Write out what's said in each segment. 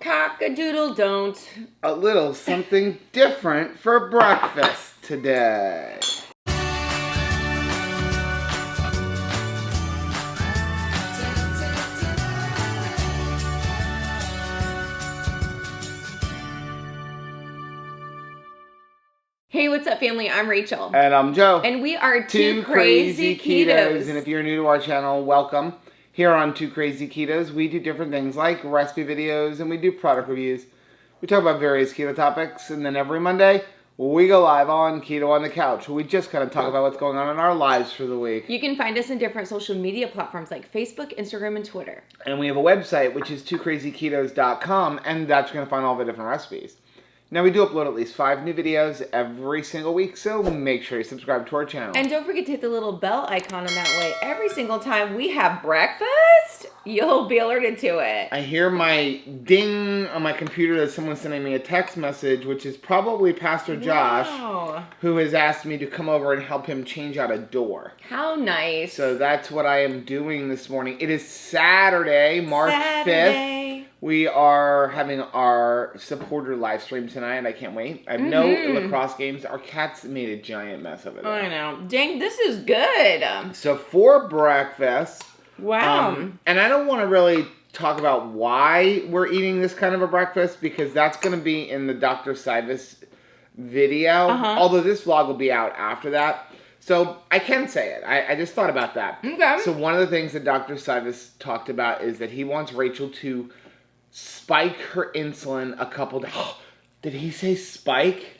Cock-a-doodle don't. A little something different for breakfast today. Hey, what's up, family? I'm Rachel. And I'm Joe. And we are Two Crazy Ketos. And if you're new to our channel, welcome. Here on Two Crazy Ketos, we do different things like recipe videos and we do product reviews. We talk about various keto topics, and then every Monday, we go live on Keto on the Couch, where we just kind of talk about what's going on in our lives for the week. You can find us in different social media platforms like Facebook, Instagram, and Twitter. And we have a website, which is twocrazyketos.com, and that's where you're going to find all the different recipes. Now, we do upload at least 5 new videos every single week, so make sure you subscribe to our channel. And don't forget to hit the little bell icon, and that way, every single time we have breakfast, you'll be alerted to it. I hear my ding on my computer that someone's sending me a text message, which is probably Pastor Josh, who has asked me to come over and help him change out a door. How nice. So that's what I am doing this morning. It is Saturday, March 5th. We are having our supporter live stream tonight, and I can't wait. I have no lacrosse games. Our cats made a giant mess of it. I know. Dang, this is good. So for breakfast... Wow. And I don't want to really talk about why we're eating this kind of a breakfast, because that's going to be in the Dr. Sivas video. Although this vlog will be out after that. So I can say it. I just thought about that. Okay. So one of the things that Dr. Sivas talked about is that he wants Rachel to spike her insulin a couple days. Did he say spike?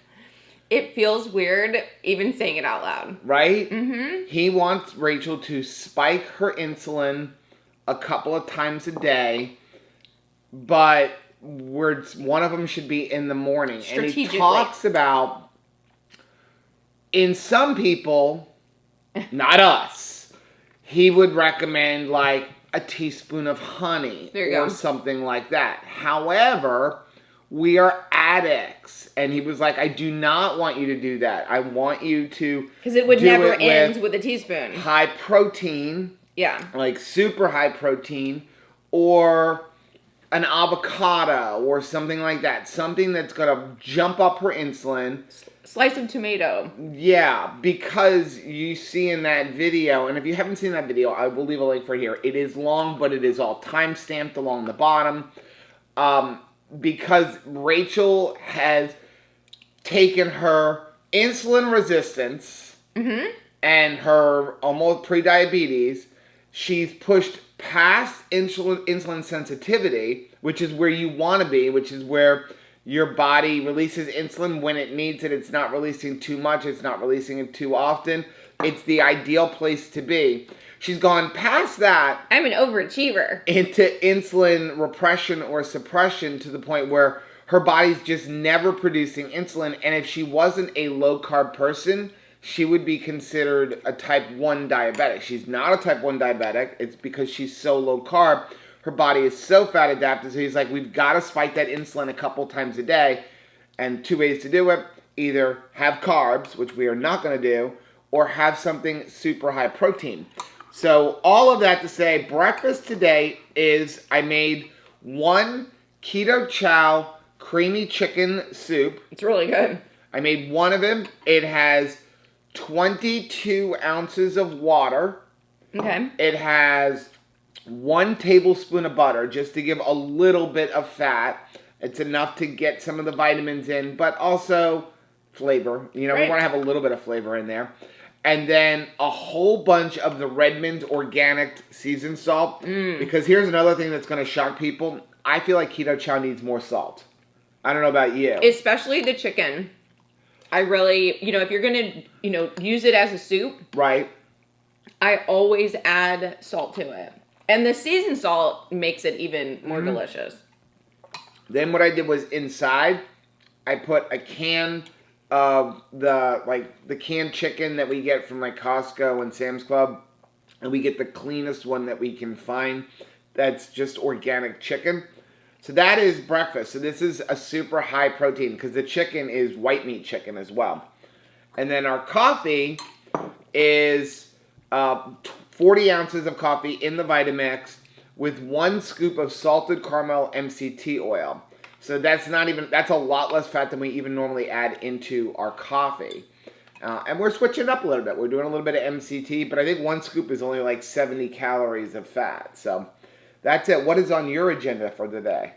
It feels weird even saying it out loud. Right? Mm-hmm. He wants Rachel to spike her insulin a couple of times a day, but one of them should be in the morning. And he talks about, in some people, not us, he would recommend like a teaspoon of honey or something like that. However, we are addicts. And he was like, I do not want you to do that. I want you to... Because it would never end with a teaspoon. High protein. Yeah. Like super high protein. Or an avocado or something like that. Something that's going to jump up her insulin. Slice of tomato. Yeah, because you see in that video, and if you haven't seen that video, I will leave a link for here. It is long, but it is all time-stamped along the bottom. Because Rachel has taken her insulin resistance and her almost pre-diabetes. She's pushed past insulin sensitivity, which is where you want to be, which is where your body releases insulin when it needs it. It's not releasing too much. It's not releasing it too often. It's the ideal place to be. She's gone past that. I'm an overachiever. Into insulin repression or suppression to the point where her body's just never producing insulin. And if she wasn't a low-carb person, she would be considered a type 1 diabetic. She's not a type 1 diabetic. It's because she's so low-carb. Her body is so fat adapted. So he's like, we've got to spike that insulin a couple times a day. And 2 ways to do it. Either have carbs, which we are not going to do, or have something super high protein. So all of that to say, breakfast today is I made 1 keto chow creamy chicken soup. It's really good. I made 1 of them. It has 22 ounces of water. Okay. It has 1 tablespoon of butter, just to give a little bit of fat. It's enough to get some of the vitamins in, but also flavor. You know, we want to have a little bit of flavor in there. And then a whole bunch of the Redmond's organic seasoned salt. Because here's another thing that's going to shock people. I feel like keto chow needs more salt. I don't know about you. Especially the chicken. I really, if you're going to, use it as a soup. Right. I always add salt to it. And the seasoned salt makes it even more delicious. Then what I did was inside, I put a can of the canned chicken that we get from like Costco and Sam's Club, and we get the cleanest one that we can find that's just organic chicken. So that is breakfast. So this is a super high protein because the chicken is white meat chicken as well. And then our coffee is 40 ounces of coffee in the Vitamix with 1 scoop of salted caramel MCT oil. So that's a lot less fat than we even normally add into our coffee. And we're switching up a little bit. We're doing a little bit of MCT, but I think one scoop is only like 70 calories of fat. So that's it. What is on your agenda for the day?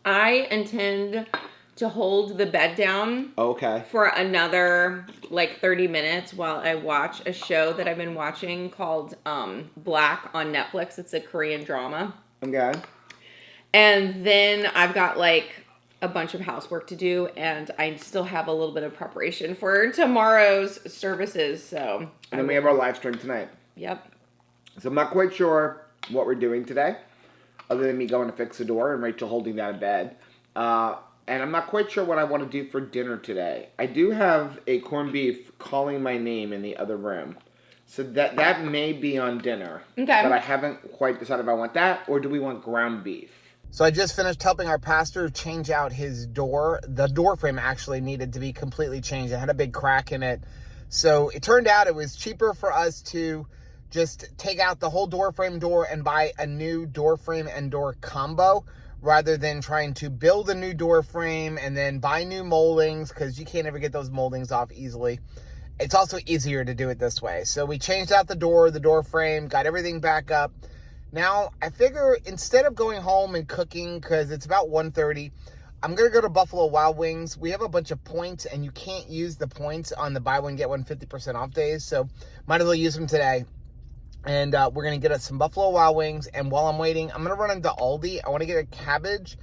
I intend to hold the bed down Okay. for another like 30 minutes while I watch a show that I've been watching called Black on Netflix. It's a Korean drama. Okay. And then I've got like a bunch of housework to do, and I still have a little bit of preparation for tomorrow's services. So and then we have our live stream tonight. Yep. So I'm not quite sure what we're doing today, other than me going to fix the door and Rachel holding that in bed. And I'm not quite sure what I want to do for dinner today. I do have a corned beef calling my name in the other room. So that may be on dinner. Okay. But I haven't quite decided if I want that or do we want ground beef. So I just finished helping our pastor change out his door. The door frame actually needed to be completely changed. It had a big crack in it. So it turned out it was cheaper for us to just take out the whole door frame and buy a new door frame and door combo rather than trying to build a new door frame and then buy new moldings because you can't ever get those moldings off easily. It's also easier to do it this way. So we changed out the door frame, got everything back up. Now, I figure instead of going home and cooking, because it's about 1:30, I'm going to go to Buffalo Wild Wings. We have a bunch of points, and you can't use the points on the buy one, get one 50% off days. So might as well use them today. And we're going to get us some Buffalo Wild Wings. And while I'm waiting, I'm going to run into Aldi. I want to get a cabbage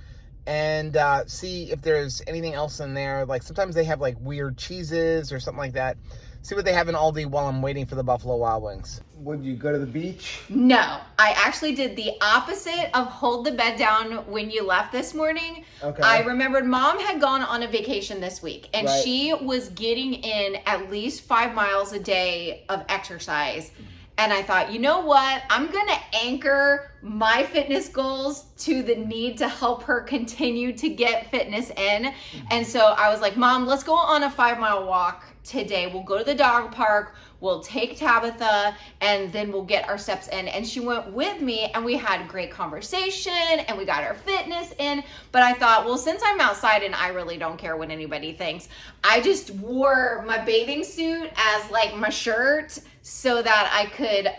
and see if there's anything else in there. Like sometimes they have like weird cheeses or something like that. See what they have in Aldi while I'm waiting for the Buffalo Wild Wings. Would you go to the beach? No, I actually did the opposite of hold the bed down when you left this morning. Okay. I remembered Mom had gone on a vacation this week and Right. she was getting in at least 5 miles a day of exercise. And I thought, you know what? I'm going to anchor my fitness goals to the need to help her continue to get fitness in. And so I was like, Mom, let's go on a 5-mile walk today. We'll go to the dog park. We'll take Tabitha and then we'll get our steps in. And she went with me and we had great conversation and we got our fitness in. But I thought, well, since I'm outside and I really don't care what anybody thinks, I just wore my bathing suit as like my shirt so that I could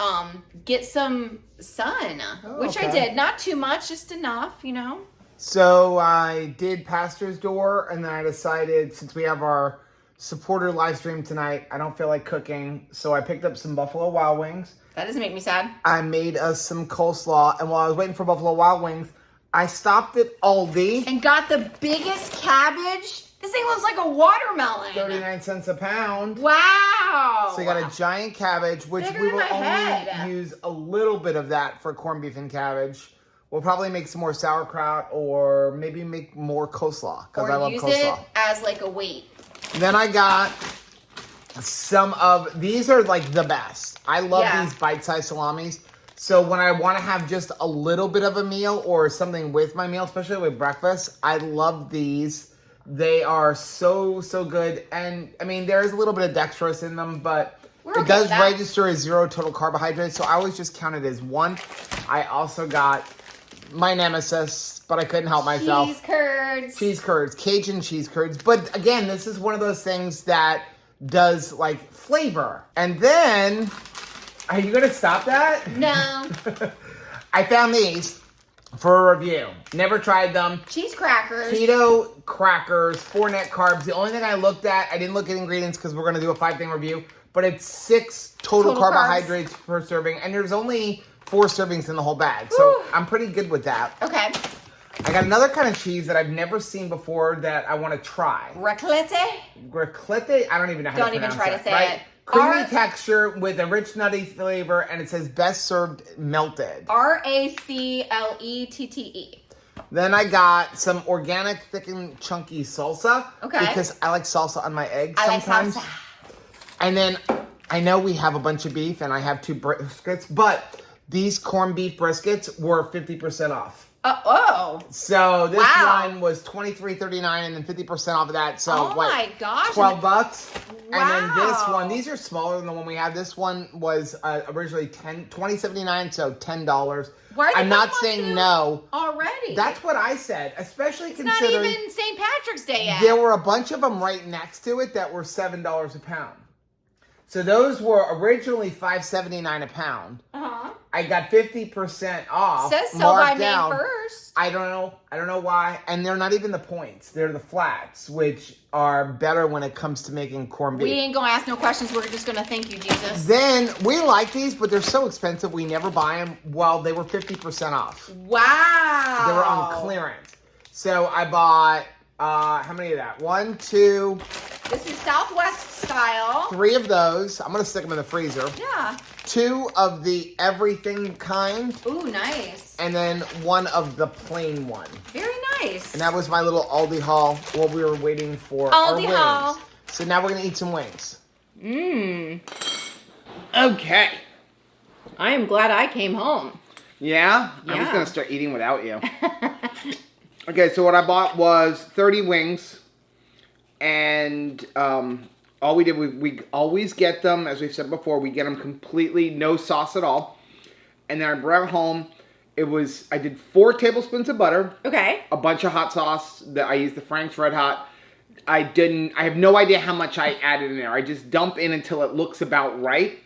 get some sun, which I okay. did. Not too much, just enough, you know. So I did pastor's door, and then I decided since we have our supporter live stream tonight, I don't feel like cooking, so I picked up some Buffalo Wild Wings. That doesn't make me sad. I made us some coleslaw, and while I was waiting for Buffalo Wild Wings, I stopped at Aldi. And got the biggest cabbage. This thing looks like a watermelon. 39 cents a pound. Wow. So I got a giant cabbage, which Bigger we than will my only head. use a little bit of that for corned beef and cabbage. We'll probably make some more sauerkraut or maybe make more coleslaw because I love use coleslaw. it as like a weight. Then I got some of, these are like the best. I love these bite-sized salamis. So when I want to have just a little bit of a meal or something with my meal, especially with breakfast, I love these. They are so, so good. And I mean, there's a little bit of dextrose in them, but it does register as 0 total carbohydrates. So I always just count it as 1. I also got my nemesis, but I couldn't help myself. Cheese curds. Cheese curds, Cajun cheese curds. But again, this is one of those things that does like flavor. And then, are you going to stop that? No. I found these for a review. Never tried them. Cheese crackers. Keto crackers, 4 net carbs. The only thing I looked at, I didn't look at ingredients because we're going to do a 5-thing review, but it's 6 total carbohydrates per serving. And there's only 4 servings in the whole bag. So I'm pretty good with that. Okay. I got another kind of cheese that I've never seen before that I want to try. Raclette? Raclette? I don't even know how to pronounce it. Don't even try to say it. Creamy texture with a rich nutty flavor, and it says best served melted. Raclette. Then I got some organic thick and chunky salsa. Okay. Because I like salsa on my eggs I sometimes. like salsa. And then I know we have a bunch of beef, and I have 2 briskets, but these corned beef briskets were 50% off. So this Wow. one was $23.39 and then 50% off of that. So Oh my gosh. $12. Wow. And then this one, these are smaller than the one we had. This one was originally $20.79, so $10. Why are they I'm not putting on saying sale no. already? That's what I said, especially It's not considering even St. Patrick's Day yet. there were a bunch of them right next to it that were $7 a pound. So those were originally $5.79 a pound. Uh-huh. I got 50% off. Says so by marked May down. 1st. I don't know why. And they're not even the points. They're the flats, which are better when it comes to making corned beef. We ain't gonna ask no questions. We're just gonna thank you, Jesus. Then we like these, but they're so expensive we never buy them. Well, they were 50% off. Wow. They were on clearance. So I bought how many of that? 1, 2, This is Southwest style. 3 of those. I'm gonna stick them in the freezer. Yeah. 2 of the everything kind, Ooh, nice. and then 1 of the plain one. Very nice. And that was my little Aldi haul while we were waiting for our Aldi wings. haul. So now we're gonna eat some wings. Okay. I am glad I came home. Yeah? I'm just Yeah. gonna start eating without you. Okay, so what I bought was 30 wings, and all we did, we always get them, as we've said before, we get them completely no sauce at all. And then I brought it home. I did 4 tablespoons of butter, Okay. a bunch of hot sauce that I used the Frank's Red Hot. I have no idea how much I added in there. I just dump in until it looks about right.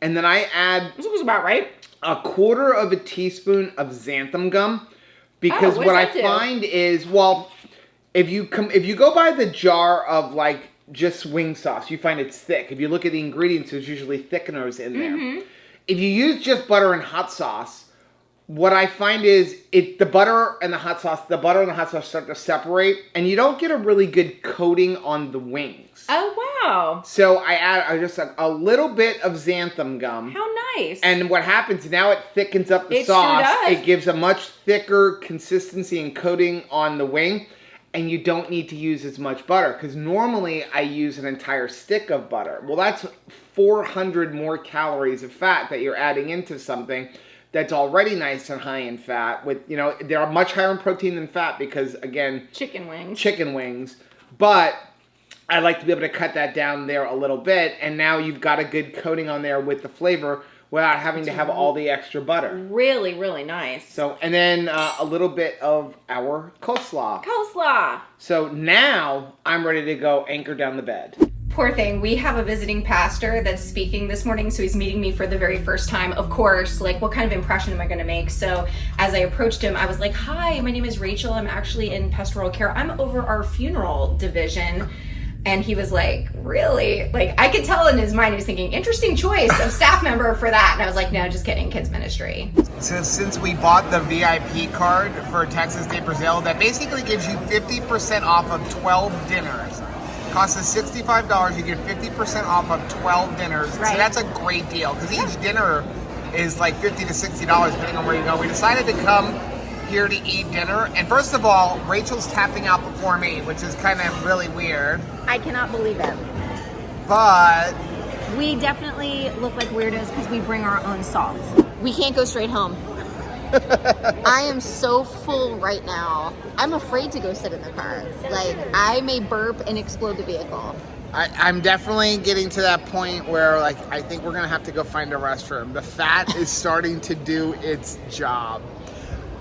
And then I add This was about right. a 1/4 teaspoon of xanthan gum. Because what what does I that do? find is, well, if you go by the jar of like just wing sauce, you find it's thick. If you look at the ingredients, there's usually thickeners in there. If you use just butter and hot sauce, what I find is the butter and the hot sauce start to separate, and you don't get a really good coating on the wings. Oh, wow. So I just a little bit of xanthan gum. How nice. And what happens now, it thickens up the It sure sauce. does. It gives a much thicker consistency and coating on the wing. And you don't need to use as much butter. Because normally I use an entire stick of butter. Well, that's 400 more calories of fat that you're adding into something that's already nice and high in fat. They are much higher in protein than fat because, again, chicken wings. But I like to be able to cut that down there a little bit. And now you've got a good coating on there with the flavor without having to have all the extra butter. Really, really nice. So, and then a little bit of our coleslaw. Coleslaw. So now I'm ready to go anchor down the bed. Poor thing. We have a visiting pastor that's speaking this morning, so he's meeting me for the very first time. Of course, like, what kind of impression am I going to make? So as I approached him, I was like, "Hi, my name is Rachel. I'm actually in pastoral care. I'm over our funeral division." And he was like, "Really?" Like, I could tell in his mind he was thinking, interesting choice of staff member for that. And I was like, "No, just kidding, kids ministry." So since we bought the VIP card for Texas de Brazil, that basically gives you 50% off of 12 dinners. Costs us $65. You get 50% off of 12 dinners. Right. So that's a great deal because each dinner is like $50 to $60 depending on where you go. We decided to come here to eat dinner. And first of all, Rachel's tapping out before me, which is kind of really weird. I cannot believe it. But We definitely look like weirdos because we bring our own salt. We can't go straight home. I am so full right now. I'm afraid to go sit in the car. Like, I may burp and explode the vehicle. I'm definitely getting to that point where, like, I think we're going to have to go find a restroom. The fat is starting to do its job.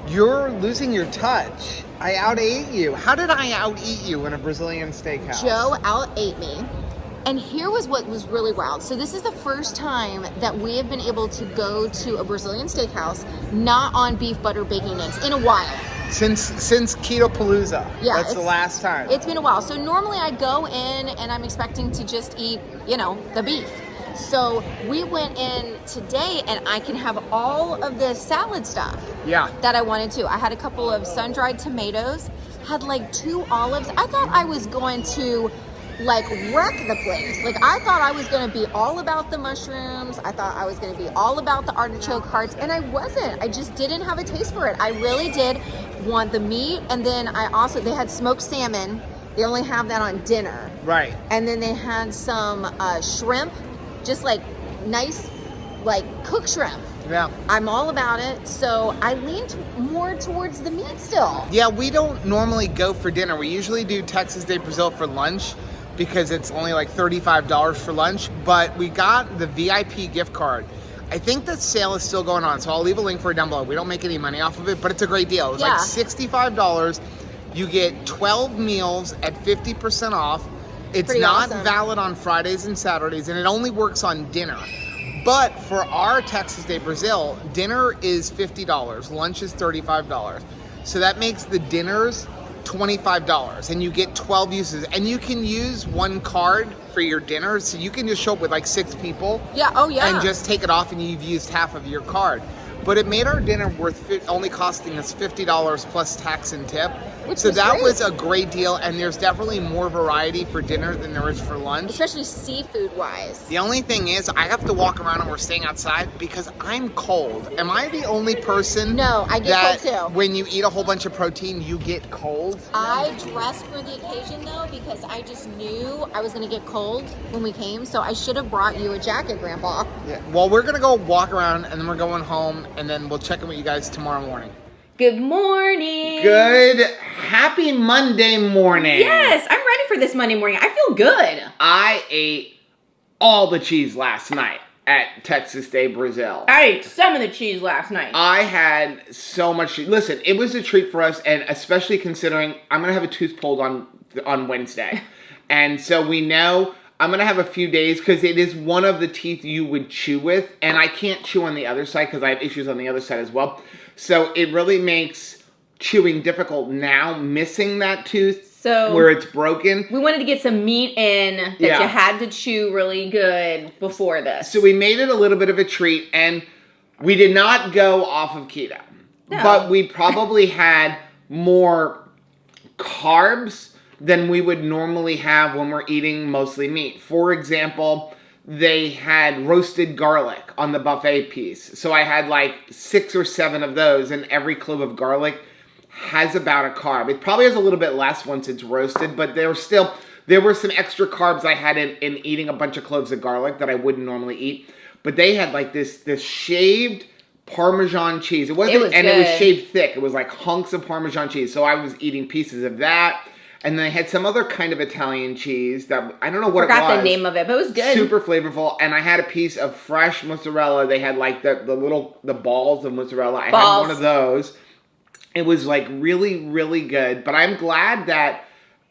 You're losing your touch. I out-ate you. How did I out-eat you in a Brazilian steakhouse? Joe out-ate me. And here was what was really wild. So this is the first time that we have been able to go to a Brazilian steakhouse not on beef, butter, bacon, and eggs in a while. Since Keto Palooza. Yeah, That's the last time. It's been a while. So normally I go in and I'm expecting to just eat, the beef. So we went in today and I can have all of the salad stuff Yeah. that I wanted to. I had a couple of sun-dried tomatoes, had like 2 olives. I thought I was going to wreck the place. Like, I thought I was going to be all about the mushrooms. I thought I was going to be all about the artichoke hearts, and I wasn't. I just didn't have a taste for it. I really did want the meat, and then they had smoked salmon. They only have that on dinner. Right. And then they had some shrimp, just like nice, like cooked shrimp. Yeah. I'm all about it. So I leaned more towards the meat still. Yeah, we don't normally go for dinner. We usually do Texas de Brazil for lunch because it's only like $35 for lunch. But we got the VIP gift card. I think the sale is still going on, so I'll leave a link for it down below. We don't make any money off of it, but it's a great deal. It was like $65. You get 12 meals at 50% off. It's Pretty not awesome. valid on Fridays and Saturdays, and it only works on dinner. But for our Texas de Brazil, dinner is $50, lunch is $35. So that makes the dinners $25, and you get 12 uses. And you can use one card for your dinner, so you can just show up with like 6 people. Yeah, oh yeah. And just take it off, and you've used half of your card. But it made our dinner worth only costing us $50 plus tax and tip. So that was a great deal, and there's definitely more variety for dinner than there is for lunch. Especially seafood wise. The only thing is, I have to walk around and we're staying outside because I'm cold. Am I the only person No, I get cold too. when you eat a whole bunch of protein, you get cold? I dressed for the occasion though because I just knew I was going to get cold when we came. So I should have brought you a jacket, Grandpa. Yeah. Well, we're going to go walk around and then we're going home and then we'll check in with you guys tomorrow morning. Good morning. Good. Happy Monday morning. Yes, I'm ready for this Monday morning. I feel good. I ate all the cheese last night at Texas de Brazil. I ate some of the cheese last night. I had so much cheese. Listen, it was a treat for us, and especially considering I'm going to have a tooth pulled on Wednesday. And so we know I'm going to have a few days because it is one of the teeth you would chew with, and I can't chew on the other side because I have issues on the other side as well. So it really makes chewing difficult now, missing that tooth where it's broken. We wanted to get some meat in that you had to chew really good before this. So we made it a little bit of a treat, and we did not go off of keto. No. But we probably had more carbs than we would normally have when we're eating mostly meat. For example, they had roasted garlic on the buffet piece. So I had like 6 or 7 of those, and every clove of garlic has about a carb. It probably has a little bit less once it's roasted, but there were some extra carbs I had in eating a bunch of cloves of garlic that I wouldn't normally eat. But they had like this shaved Parmesan cheese. It was shaved thick. It was like hunks of Parmesan cheese. So I was eating pieces of that. And then they had some other kind of Italian cheese that I don't know what it was. Forgot the name of it, but it was good. Super flavorful. And I had a piece of fresh mozzarella. They had like the balls of mozzarella. I had one of those. It was like really, really good. But I'm glad that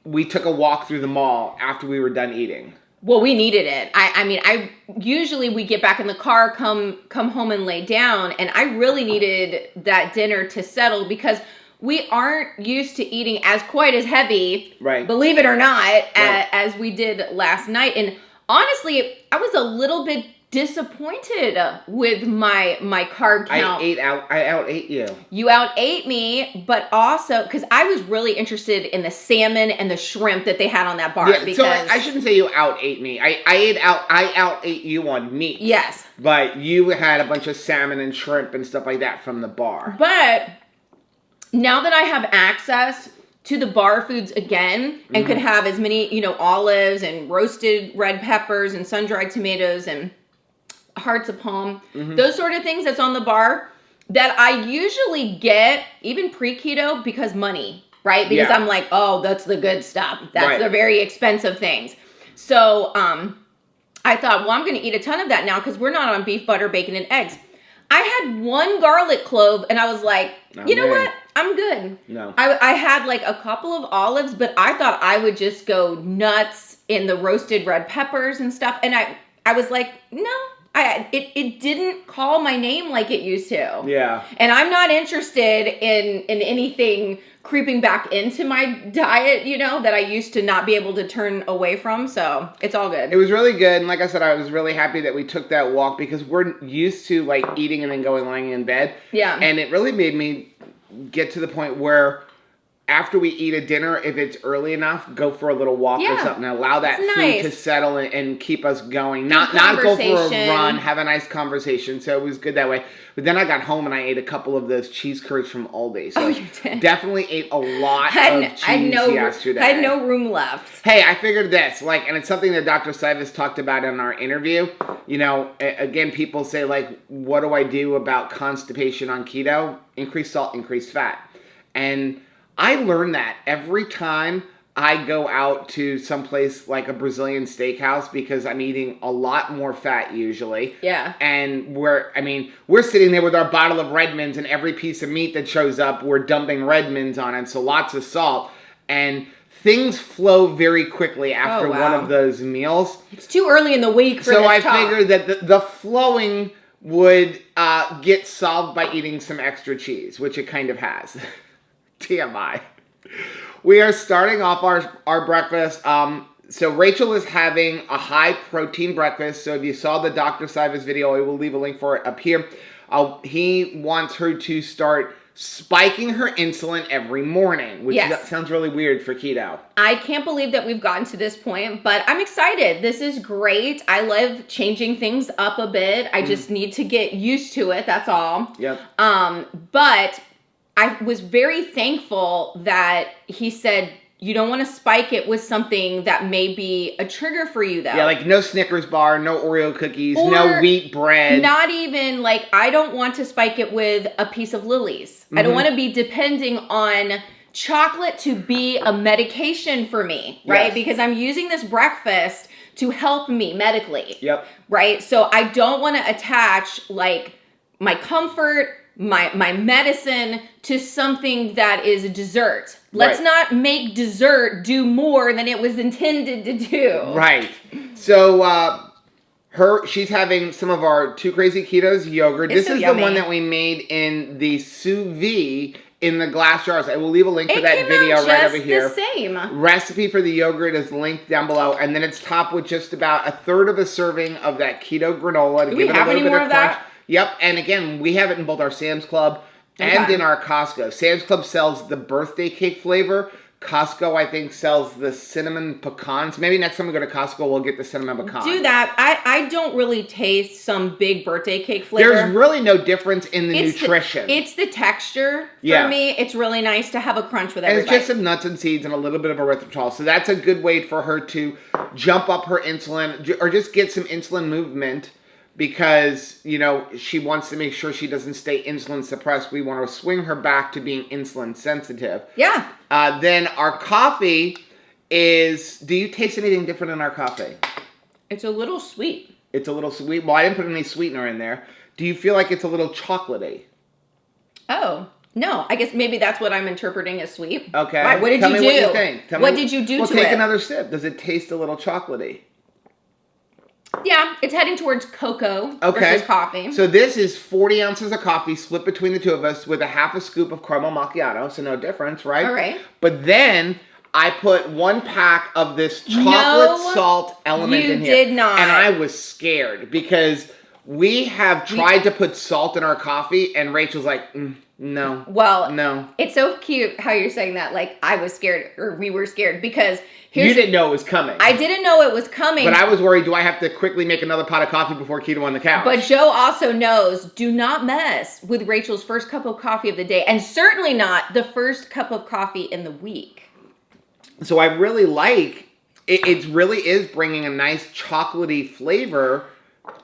we took a walk through the mall after we were done eating. Well, we needed it. I usually we get back in the car, come home and lay down, and I really needed that dinner to settle because we aren't used to eating quite as heavy, right? Believe it or not, as we did last night. And honestly, I was a little bit disappointed with my carb count. I out-ate you. You out-ate me, but also because I was really interested in the salmon and the shrimp that they had on that bar. Yeah, because so I shouldn't say you out-ate me. I out-ate you on meat. Yes. But you had a bunch of salmon and shrimp and stuff like that from the bar. But now that I have access to the bar foods again and could have as many, olives and roasted red peppers and sun-dried tomatoes and hearts of palm, those sort of things that's on the bar that I usually get even pre-keto because money, right? Because I'm like, oh, that's the good stuff. That's the very expensive things. So I thought, well, I'm going to eat a ton of that now because we're not on beef, butter, bacon, and eggs. I had one garlic clove and I was like, you know what? I'm good. No. I had like a couple of olives, but I thought I would just go nuts in the roasted red peppers and stuff. And I was like, no. It didn't call my name like it used to. Yeah. And I'm not interested in anything creeping back into my diet, that I used to not be able to turn away from. So it's all good. It was really good. And like I said, I was really happy that we took that walk because we're used to like eating and then lying in bed. Yeah. And it really made me get to the point where after we eat a dinner, if it's early enough, go for a little walk or something. Allow that It's food nice. to settle and keep us going. Not go for a run, have a nice conversation. So it was good that way. But then I got home and I ate a couple of those cheese curds from Aldi. So you did. definitely ate a lot of cheese yesterday. I had no room left. Hey, I figured this, like, and it's something that Dr. Sivas talked about in our interview. You know, again, people say, like, what do I do about constipation on keto? Increase salt, increase fat. And I learned that every time I go out to someplace like a Brazilian steakhouse because I'm eating a lot more fat usually. Yeah. And we're sitting there with our bottle of Redmonds, and every piece of meat that shows up, we're dumping Redmonds on it, so lots of salt. And things flow very quickly after one of those meals. It's too early in the week for so this I figured that the flowing would get solved by eating some extra cheese, which it kind of has. TMI. We are starting off our breakfast. So Rachel is having a high protein breakfast. So if you saw the Dr. Sivas video, I will leave a link for it up here. He wants her to start spiking her insulin every morning, which sounds really weird for keto. I can't believe that we've gotten to this point, but I'm excited. This is great. I love changing things up a bit. I just need to get used to it. That's all. Yep. But I was very thankful that he said, you don't want to spike it with something that may be a trigger for you, though. Yeah, like no Snickers bar, no Oreo cookies, or no wheat bread. Not even, like, I don't want to spike it with a piece of Lily's. I don't want to be depending on chocolate to be a medication for me, right? Yes. Because I'm using this breakfast to help me medically. Yep. Right? So I don't want to attach, like, my comfort, my medicine to something that is a dessert. Let's not make dessert do more than it was intended to do. Right. So she's having some of our Too Crazy Ketos yogurt. It's this so is yummy. the one that we made in the sous vide in the glass jars. I will leave a link for that video right over here. The same. Recipe for the yogurt is linked down below, and then it's topped with just about a third of a serving of that keto granola to Do give we it a have little any bit more of of crunch. that? Yep, and again, we have it in both our Sam's Club and in our Costco. Sam's Club sells the birthday cake flavor. Costco, I think, sells the cinnamon pecans. Maybe next time we go to Costco, we'll get the cinnamon pecan. Do that. I don't really taste some big birthday cake flavor. There's really no difference in the nutrition. It's the texture for me. It's really nice to have a crunch with everybody. And it's just some nuts and seeds and a little bit of erythritol. So that's a good way for her to jump up her insulin or just get some insulin movement. Because, you know, she wants to make sure she doesn't stay insulin suppressed. We want to swing her back to being insulin sensitive. Yeah. Then our coffee is... Do you taste anything different in our coffee? It's a little sweet. It's a little sweet. Well, I didn't put any sweetener in there. Do you feel like it's a little chocolatey? Oh, no. I guess maybe that's what I'm interpreting as sweet. Okay. Right, what did Tell you me do? What you think. What did you do to it? Well, take another sip. Does it taste a little chocolatey? Yeah, it's heading towards cocoa versus coffee. So this is 40 ounces of coffee split between the two of us with a half a scoop of caramel macchiato. So no difference, right? All right. But then I put 1 pack of this chocolate salt element in here. You did not. And I was scared because we have tried to put salt in our coffee and Rachel's like, no. Well, no. It's so cute how you're saying that. Like, I was scared, or we were scared, because you didn't know it was coming. I didn't know it was coming. But I was worried, do I have to quickly make another pot of coffee before keto on the couch? But Joe also knows, do not mess with Rachel's first cup of coffee of the day, and certainly not the first cup of coffee in the week. So I really like, it really is bringing a nice chocolatey flavor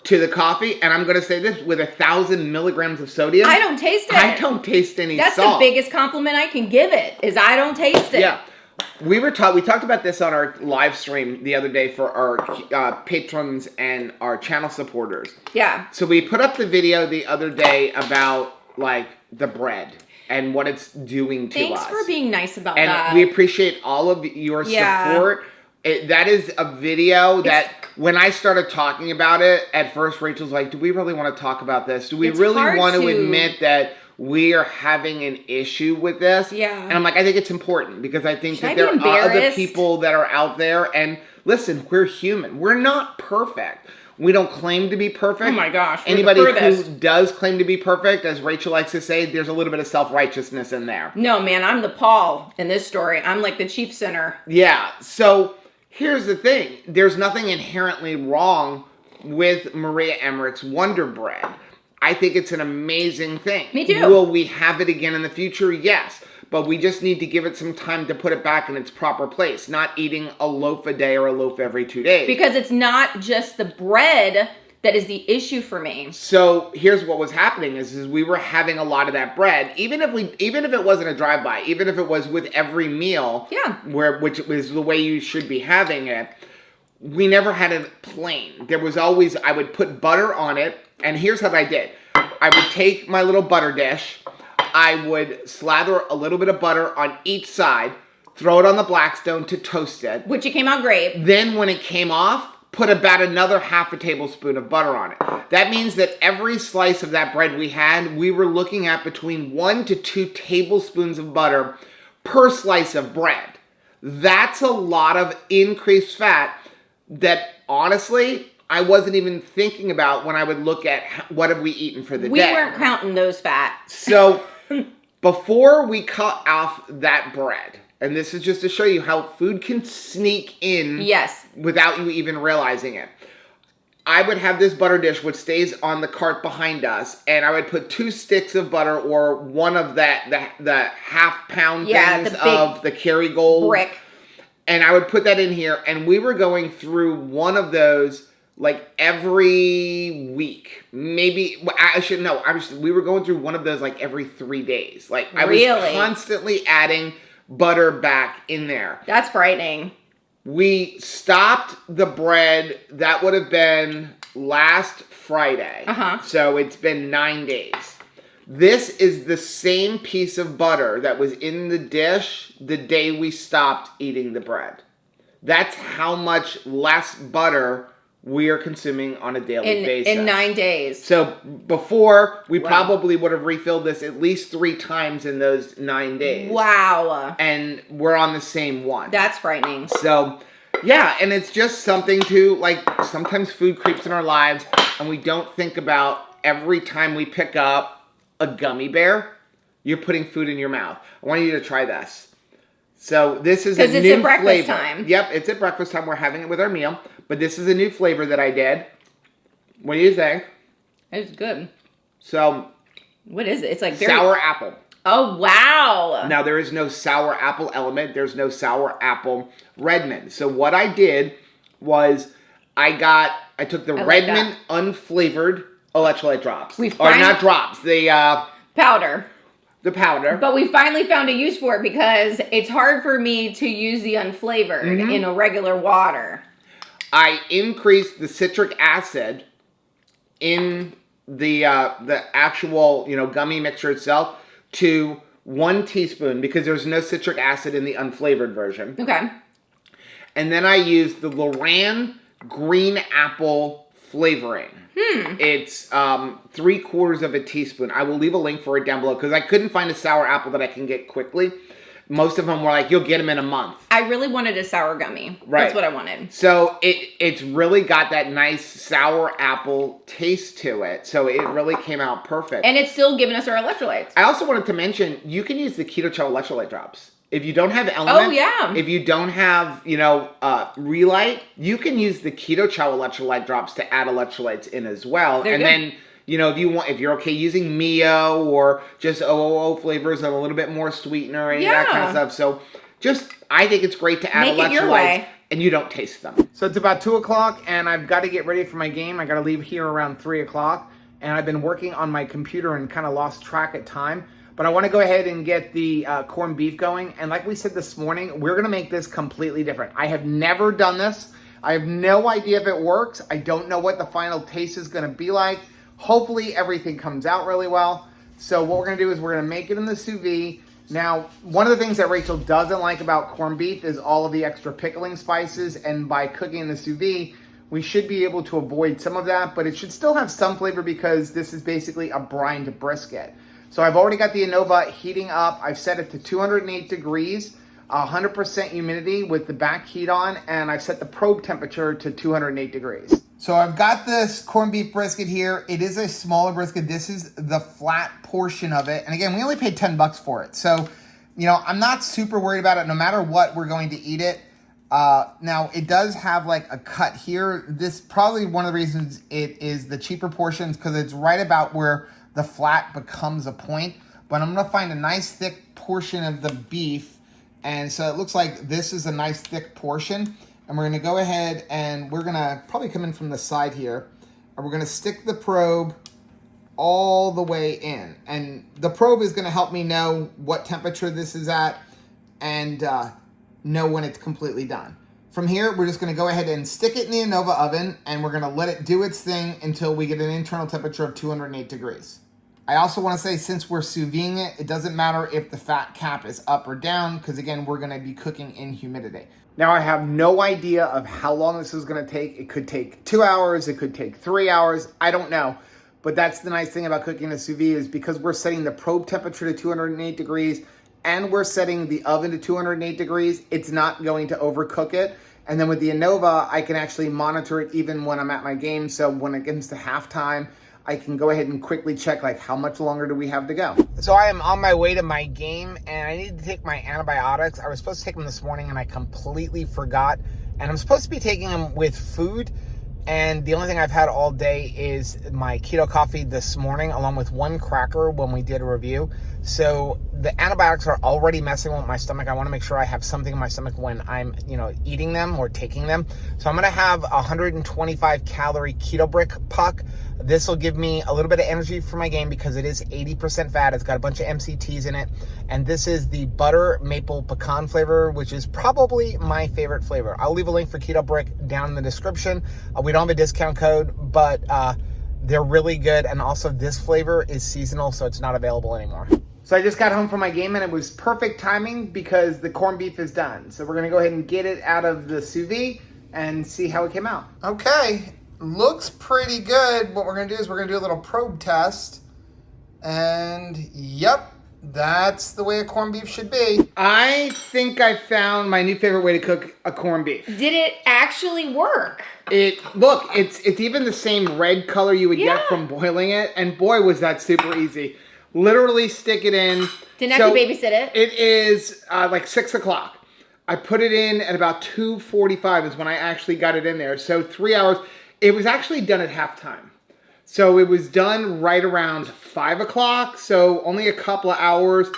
to the coffee, and I'm going to say this, with 1,000 milligrams of sodium. I don't taste it. I don't taste any That's salt. the biggest compliment I can give it, is I don't taste it. Yeah. We talked about this on our live stream the other day for our patrons and our channel supporters. Yeah. So we put up the video the other day about, like, the bread and what it's doing to us. Thanks for being nice about and that. And we appreciate all of your support. That is a video that when I started talking about it, at first Rachel's like, do we really want to talk about this? Do we really want to admit that we are having an issue with this? Yeah. And I'm like, I think it's important because I think that there are other people that are out there. And listen, we're human. We're not perfect. We don't claim to be perfect. Oh my gosh, we're the Anybody who furthest. does claim to be perfect, as Rachel likes to say, there's a little bit of self-righteousness in there. No, man, I'm the Paul in this story. I'm like the chief sinner. Yeah, so here's the thing. There's nothing inherently wrong with Maria Emmerich's Wonder Bread. I think it's an amazing thing. Me too. Will we have it again in the future? Yes. But we just need to give it some time to put it back in its proper place. Not eating a loaf a day or a loaf every 2 days. Because it's not just the bread that is the issue for me. So here's what was happening is we were having a lot of that bread, even if it wasn't a drive-by, even if it was with every meal, which was the way you should be having it, we never had it plain. There was always, I would put butter on it, and here's what I did. I would take my little butter dish, I would slather a little bit of butter on each side, throw it on the Blackstone to toast it. Which it came out great. Then when it came off, put about another half a tablespoon of butter on it. That means that every slice of that bread we had, we were looking at between 1 to 2 tablespoons of butter per slice of bread. That's a lot of increased fat that, honestly, I wasn't even thinking about when I would look at what have we eaten for the day. We weren't counting those fats. So before we cut off that bread, and this is just to show you how food can sneak in without you even realizing it. I would have this butter dish which stays on the cart behind us, and I would put 2 sticks of butter or one of the half pound things of the Kerrygold brick. And I would put that in here, and we were going through one of those like every week. Maybe, I should know, we were going through one of those like every 3 days. Like I was constantly adding butter back in there. That's frightening. We stopped the bread, that would have been last Friday. So it's been 9 days. This is the same piece of butter that was in the dish the day we stopped eating the bread. That's how much less butter we are consuming on a daily basis. In 9 days. So before, we probably would have refilled this at least 3 times in those 9 days. Wow. And we're on the same one. That's frightening. So, yeah, and it's just something to, like, sometimes food creeps in our lives, and we don't think about every time we pick up a gummy bear, you're putting food in your mouth. I want you to try this. So this is a new flavor. Because it's at breakfast time. Yep, it's at breakfast time. We're having it with our meal. But this is a new flavor that I did. What do you think? It's good. So. What is it? It's like sour apple. Oh, wow. Now, there is no sour apple element. There's no sour apple Redmond. So what I did was I took the Redmond unflavored electrolyte drops. Or not drops. The powder. The powder. But we finally found a use for it because it's hard for me to use the unflavored in a regular water. I increased the citric acid in the actual, gummy mixture itself to 1 teaspoon because there's no citric acid in the unflavored version. Okay. And then I used the Loran green apple flavoring. It's 3/4 of a teaspoon. I will leave a link for it down below because I couldn't find a sour apple that I can get quickly. Most of them were like, you'll get them in a month. I really wanted a sour gummy. Right. That's what I wanted. So it's really got that nice sour apple taste to it. So it really came out perfect. And it's still giving us our electrolytes. I also wanted to mention, you can use the Keto Chow electrolyte drops. If you don't have Element, if you don't have, Relight, you can use the Keto Chow electrolyte drops to add electrolytes in as well. They're good. Then, if you're okay using Mio or just OOO flavors and a little bit more sweetener and that kind of stuff. So I think it's great to add electrolytes and you don't taste them. So it's about 2 o'clock and I've got to get ready for my game. I got to leave here around 3 o'clock and I've been working on my computer and kind of lost track of time. But I want to go ahead and get the corned beef going. And like we said this morning, we're going to make this completely different. I have never done this. I have no idea if it works. I don't know what the final taste is going to be like. Hopefully everything comes out really well. So what we're going to do is we're going to make it in the sous vide. Now, one of the things that Rachel doesn't like about corned beef is all of the extra pickling spices. And by cooking in the sous vide, we should be able to avoid some of that. But it should still have some flavor because this is basically a brined brisket. So I've already got the Innova heating up. I've set it to 208 degrees. 100% humidity with the back heat on, and I've set the probe temperature to 208 degrees. So I've got this corned beef brisket here. It is a smaller brisket. This is the flat portion of it. And again, we only paid $10 for it. So, you know, I'm not super worried about it. No matter what, we're going to eat it. Now, it does have like a cut here. This probably one of the reasons it is the cheaper portions, because it's right about where the flat becomes a point. But I'm going to find a nice thick portion of the beef. And so it looks like this is a nice thick portion. And we're going to go ahead and we're going to probably come in from the side here. And we're going to stick the probe all the way in. And the probe is going to help me know what temperature this is at and know when it's completely done. From here, we're just going to go ahead and stick it in the Innova oven, and we're going to let it do its thing until we get an internal temperature of 208 degrees. I also want to say, since we're sous videing it, it doesn't matter if the fat cap is up or down, because again, we're going to be cooking in humidity. Now, I have no idea of how long this is going to take. It could take 2 hours. It could take 3 hours. I don't know. But that's the nice thing about cooking a sous vide, is because we're setting the probe temperature to 208 degrees and we're setting the oven to 208 degrees, it's not going to overcook it. And then with the Innova, I can actually monitor it even when I'm at my game. So when it gets to halftime, I can go ahead and quickly check, like, how much longer do we have to go? So I am on my way to my game, and I need to take my antibiotics. I was supposed to take them this morning, and I completely forgot. And I'm supposed to be taking them with food, and the only thing I've had all day is my keto coffee this morning, along with one cracker when we did a review. So the antibiotics are already messing with my stomach. I want to make sure I have something in my stomach when I'm, eating them or taking them. So I'm going to have a 125 calorie keto brick puck. This will give me a little bit of energy for my game because it is 80% fat. It's got a bunch of MCTs in it. And this is the butter maple pecan flavor, which is probably my favorite flavor. I'll leave a link for Keto Brick down in the description. We don't have a discount code, but they're really good. And also this flavor is seasonal, so it's not available anymore. So I just got home from my game, and it was perfect timing because the corned beef is done. So we're going to go ahead and get it out of the sous vide and see how it came out. Okay. Looks pretty good. What we're going to do is we're going to do a little probe test. And yep, that's the way a corned beef should be. I think I found my new favorite way to cook a corned beef. Did it actually work? It's even the same red color you would get from boiling it. And boy, was that super easy. Literally stick it in. Didn't have to babysit it. It is like 6 o'clock. I put it in at about 2:45 is when I actually got it in there. So 3 hours. It was actually done at halftime. So it was done right around 5 o'clock. So only a couple of hours.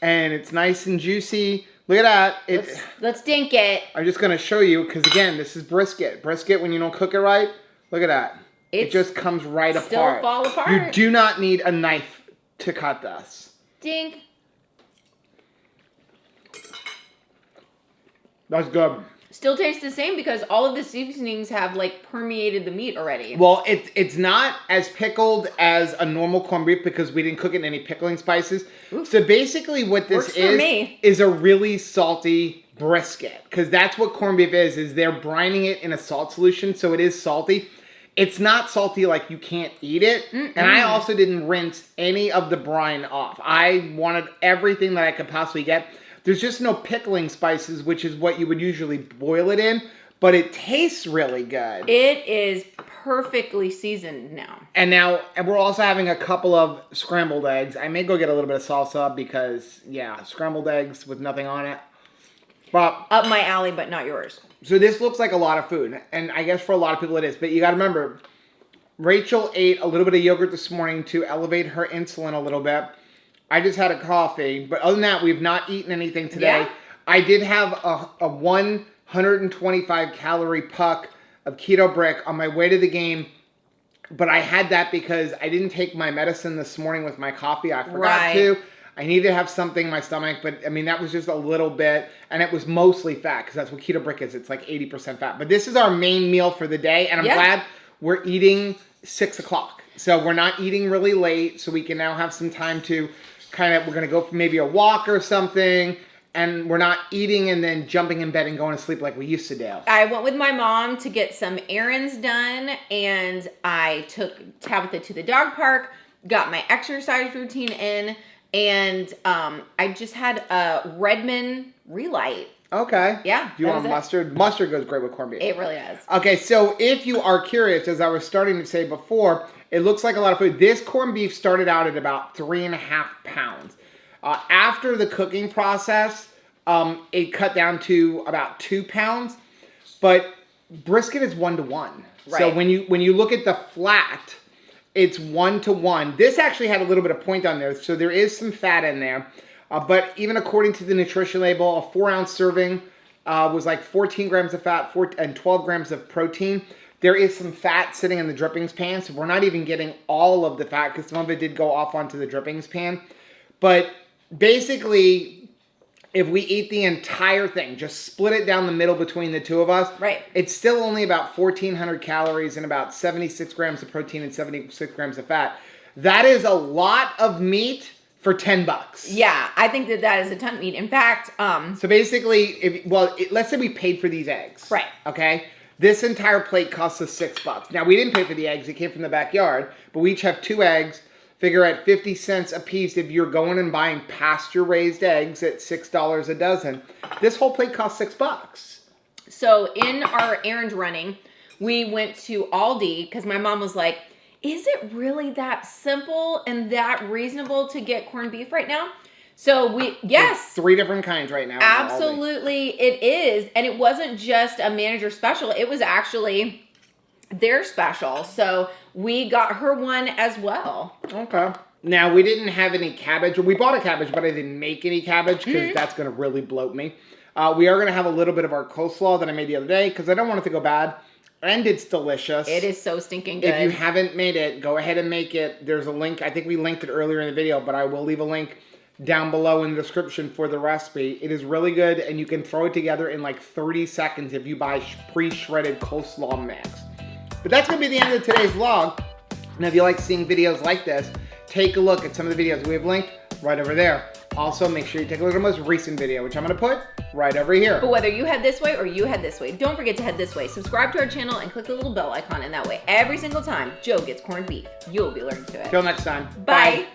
And it's nice and juicy. Look at that. Let's dink it. I'm just going to show you because, again, this is brisket. Brisket, when you don't cook it right, look at that. It just comes right apart. Still fall apart. You do not need a knife to cut this. Dink. That's good. Still tastes the same because all of the seasonings have permeated the meat already. Well, it's not as pickled as a normal corned beef because we didn't cook it in any pickling spices. Oof. So basically what this is a really salty brisket, because that's what corned beef is they're brining it in a salt solution, so it is salty. It's not salty like you can't eat it. Mm-mm. And I also didn't rinse any of the brine off. I wanted everything that I could possibly get. There's just no pickling spices, which is what you would usually boil it in. But it tastes really good. It is perfectly seasoned now. And we're also having a couple of scrambled eggs. I may go get a little bit of salsa because, scrambled eggs with nothing on it. But up my alley, but not yours. So this looks like a lot of food, and I guess for a lot of people it is. But you got to remember, Rachel ate a little bit of yogurt this morning to elevate her insulin a little bit. I just had a coffee, but other than that, we've not eaten anything today. Yeah. I did have a 125 calorie puck of keto brick on my way to the game, but I had that because I didn't take my medicine this morning with my coffee. I forgot to. I needed to have something in my stomach, but I mean, that was just a little bit, and it was mostly fat because that's what keto brick is. It's like 80% fat. But this is our main meal for the day, and I'm glad we're eating 6 o'clock. So we're not eating really late, so we can now have some time to we're going to go for maybe a walk or something, and we're not eating and then jumping in bed and going to sleep like we used to do. I went with my mom to get some errands done, and I took Tabitha to the dog park, got my exercise routine in, and I just had a Redmond Relight. Okay. Yeah, Do you that want was it. mustard? Mustard goes great with corned beef. It really does. Okay, so if you are curious, as I was starting to say before, it looks like a lot of food. This corned beef started out at about 3.5 pounds. After the cooking process, it cut down to about 2 pounds. But brisket is 1-to-1. So Right. when you look at the flat, it's 1-to-1. This actually had a little bit of point on there, so there is some fat in there. But even according to the nutrition label, a 4-ounce serving was like 14 grams of fat and 12 grams of protein. There is some fat sitting in the drippings pan, so we're not even getting all of the fat because some of it did go off onto the drippings pan. But basically, if we eat the entire thing, just split it down the middle between the two of us, Right. it's still only about 1,400 calories and about 76 grams of protein and 76 grams of fat. That is a lot of meat for $10. Yeah, I think that is a ton of meat. In fact, So basically, let's say we paid for these eggs. Right. Okay? This entire plate costs us $6. Now, we didn't pay for the eggs. It came from the backyard. But we each have 2 eggs. Figure at 50 cents a piece if you're going and buying pasture-raised eggs at $6 a dozen. This whole plate costs $6. so in our errand running, we went to Aldi because my mom was like, is it really that simple and that reasonable to get corned beef right now? So yes. 3 different kinds right now. Absolutely, it is. And it wasn't just a manager special. It was actually their special. So we got her one as well. Okay. Now, we didn't have any cabbage. We bought a cabbage, but I didn't make any cabbage because that's going to really bloat me. We are going to have a little bit of our coleslaw that I made the other day because I don't want it to go bad. And it's delicious. It is so stinking good. If you haven't made it, go ahead and make it. There's a link. I think we linked it earlier in the video, but I will leave a link down below in the description for the recipe. It is really good, and you can throw it together in like 30 seconds if you buy pre-shredded coleslaw mix. But that's going to be the end of today's vlog. Now, if you like seeing videos like this, take a look at some of the videos we have linked right over there. Also, make sure you take a look at our most recent video, which I'm going to put right over here. But whether you head this way or you head this way, don't forget to head this way. Subscribe to our channel and click the little bell icon, and that way, every single time Joe gets corned beef, you'll be alerted to it. Till next time. Bye.